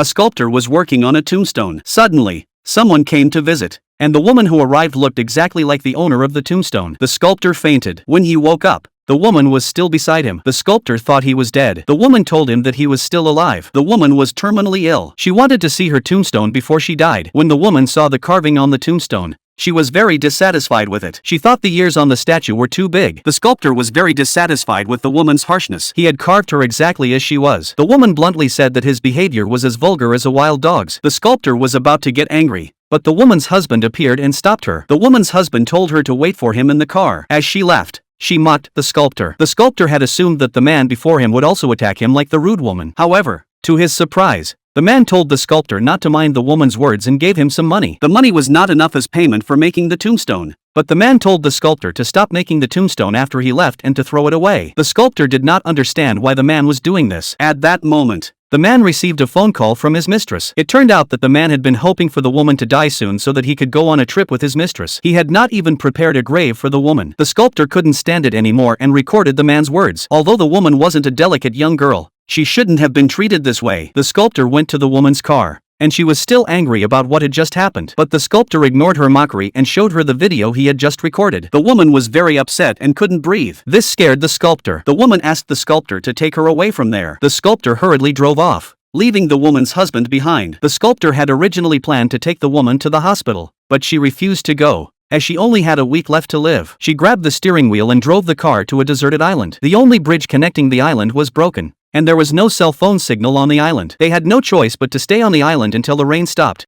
A sculptor was working on a tombstone. Suddenly, someone came to visit, and the woman who arrived looked exactly like the owner of the tombstone. The sculptor fainted. When he woke up, the woman was still beside him. The sculptor thought he was dead. The woman told him that he was still alive. The woman was terminally ill. She wanted to see her tombstone before she died. When the woman saw the carving on the tombstone, she was very dissatisfied with it. She thought the ears on the statue were too big. The sculptor was very dissatisfied with the woman's harshness. He had carved her exactly as she was. The woman bluntly said that his behavior was as vulgar as a wild dog's. The sculptor was about to get angry, but the woman's husband appeared and stopped her. The woman's husband told her to wait for him in the car. As she left, she mocked the sculptor. The sculptor had assumed that the man before him would also attack him like the rude woman. However, to his surprise, the man told the sculptor not to mind the woman's words and gave him some money. The money was not enough as payment for making the tombstone, but the man told the sculptor to stop making the tombstone after he left and to throw it away. The sculptor did not understand why the man was doing this. At that moment, the man received a phone call from his mistress. It turned out that the man had been hoping for the woman to die soon so that he could go on a trip with his mistress. He had not even prepared a grave for the woman. The sculptor couldn't stand it anymore and recorded the man's words. Although the woman wasn't a delicate young girl, she shouldn't have been treated this way. The sculptor went to the woman's car, and she was still angry about what had just happened. But the sculptor ignored her mockery and showed her the video he had just recorded. The woman was very upset and couldn't breathe. This scared the sculptor. The woman asked the sculptor to take her away from there. The sculptor hurriedly drove off, leaving the woman's husband behind. The sculptor had originally planned to take the woman to the hospital, but she refused to go, as she only had a week left to live. She grabbed the steering wheel and drove the car to a deserted island. The only bridge connecting the island was broken, and there was no cell phone signal on the island. They had no choice but to stay on the island until the rain stopped.